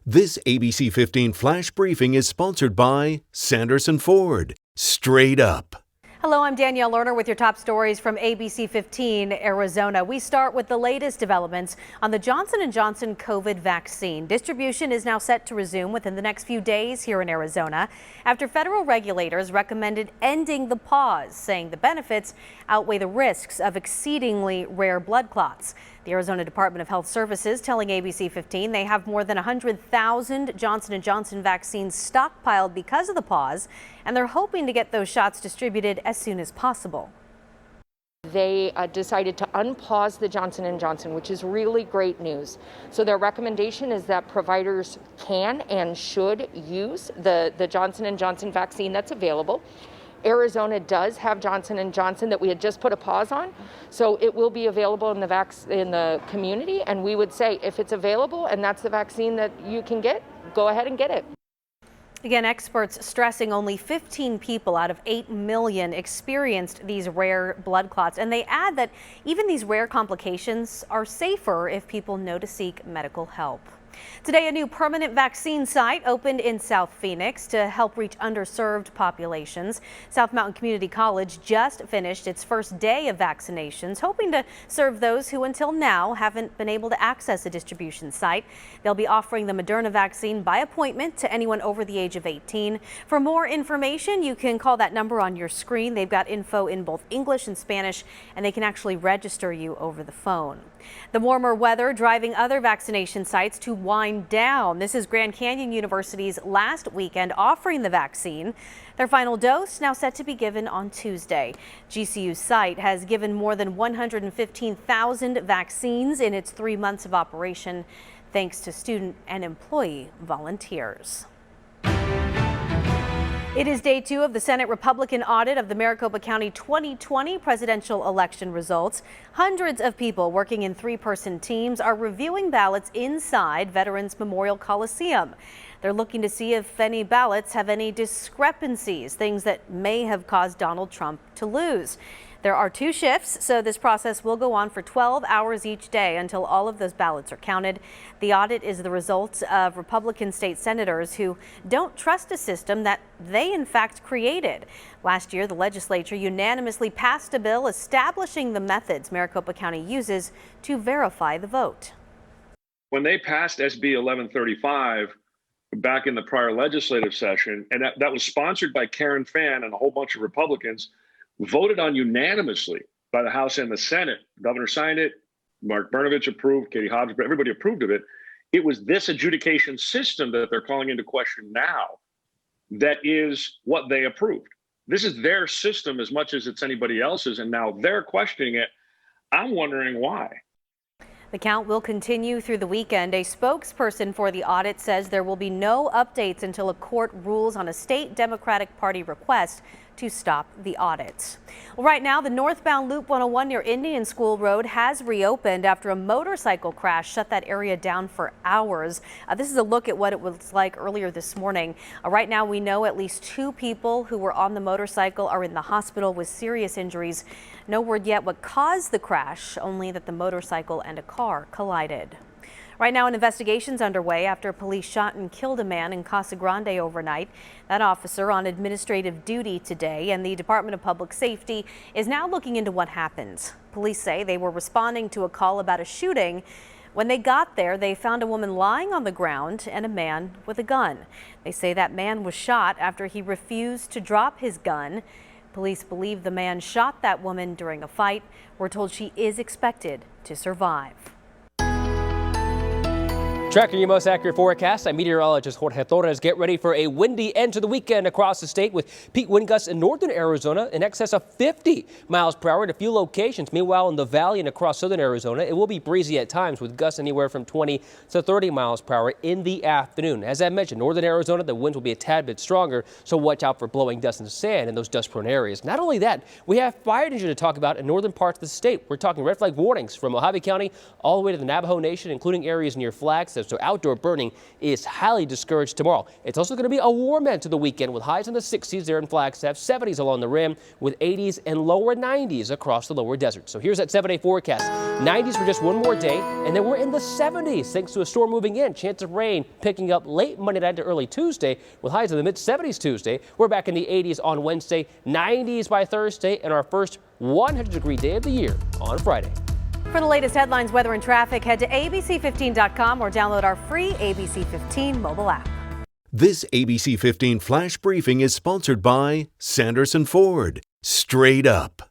This ABC 15 Flash Briefing is sponsored by Sanderson Ford. Straight up. Hello, I'm Danielle Lerner with your top stories from ABC15 Arizona. We start with the latest developments on the Johnson & Johnson COVID vaccine. Distribution is now set to resume within the next few days here in Arizona after federal regulators recommended ending the pause, saying the benefits outweigh the risks of exceedingly rare blood clots. The Arizona Department of Health Services telling ABC15 they have more than 100,000 Johnson & Johnson vaccines stockpiled because of the pause, and they're hoping to get those shots distributed as soon as possible. They decided to unpause the Johnson & Johnson, which is really great news. So their recommendation is that providers can and should use the Johnson & Johnson vaccine that's available. Arizona does have Johnson & Johnson that we had just put a pause on, so it will be available in the community, and we would say if it's available and that's the vaccine that you can get, go ahead and get it. Again, experts stressing only 15 people out of 8 million experienced these rare blood clots, and they add that even these rare complications are safer if people know to seek medical help. Today, a new permanent vaccine site opened in South Phoenix to help reach underserved populations. South Mountain Community College just finished its first day of vaccinations, hoping to serve those who until now haven't been able to access a distribution site. They'll be offering the Moderna vaccine by appointment to anyone over the age of 18. For more information, you can call that number on your screen. They've got info in both English and Spanish, and they can actually register you over the phone. The warmer weather driving other vaccination sites to wind down. This is Grand Canyon University's last weekend offering the vaccine. Their final dose now set to be given on Tuesday. GCU's site has given more than 115,000 vaccines in its 3 months of operation, thanks to student and employee volunteers. It is day 2 of the Senate Republican audit of the Maricopa County 2020 presidential election results. Hundreds of people working in 3-person teams are reviewing ballots inside Veterans Memorial Coliseum. They're looking to see if any ballots have any discrepancies, things that may have caused Donald Trump to lose. There are 2 shifts, so this process will go on for 12 hours each day until all of those ballots are counted. The audit is the result of Republican state senators who don't trust a system that they in fact created. Last year, the legislature unanimously passed a bill establishing the methods Maricopa County uses to verify the vote. When they passed SB 1135 back in the prior legislative session, and that was sponsored by Karen Fann and a whole bunch of Republicans, voted on unanimously by the House and the Senate. The governor signed it. Mark Brnovich approved. Katie Hobbs, everybody approved of it. It was this adjudication system that they're calling into question now that is what they approved. This is their system as much as it's anybody else's, and now they're questioning it. I'm wondering why. The count will continue through the weekend. A spokesperson for the audit says there will be no updates until a court rules on a state Democratic Party request to stop the audits. Well, right now, the northbound Loop 101 near Indian School Road has reopened after a motorcycle crash shut that area down for hours. This is a look at what it was like earlier this morning. Right now, we know at least 2 people who were on the motorcycle are in the hospital with serious injuries. No word yet what caused the crash, only that the motorcycle and a car collided. Right now, an investigation's underway after police shot and killed a man in Casa Grande overnight. That officer on administrative duty today, and the Department of Public Safety is now looking into what happened. Police say they were responding to a call about a shooting. When they got there, they found a woman lying on the ground and a man with a gun. They say that man was shot after he refused to drop his gun. Police believe the man shot that woman during a fight. We're told she is expected to survive. Tracking your most accurate forecast, I'm meteorologist Jorge Torres. Get ready for a windy end to the weekend across the state with peak wind gusts in northern Arizona in excess of 50 miles per hour in a few locations. Meanwhile, in the valley and across southern Arizona, it will be breezy at times with gusts anywhere from 20 to 30 miles per hour in the afternoon. As I mentioned, northern Arizona, the winds will be a tad bit stronger, so watch out for blowing dust and sand in those dust-prone areas. Not only that, we have fire danger to talk about in northern parts of the state. We're talking red flag warnings from Mojave County all the way to the Navajo Nation, including areas near Flags. hazard, so outdoor burning is highly discouraged tomorrow. It's also going to be a warm end to the weekend with highs in the 60s there in Flagstaff, 70s along the rim, with 80s and lower 90s across the lower desert. So here's that 7-day forecast. 90s for just one more day, and then we're in the 70s thanks to a storm moving in. Chance of rain picking up late Monday night to early Tuesday with highs in the mid-70s Tuesday. We're back in the 80s on Wednesday, 90s by Thursday, and our first 100-degree day of the year on Friday. For the latest headlines, weather, and traffic, head to ABC15.com or download our free ABC 15 mobile app. This ABC 15 Flash Briefing is sponsored by Sanderson Ford. Straight up.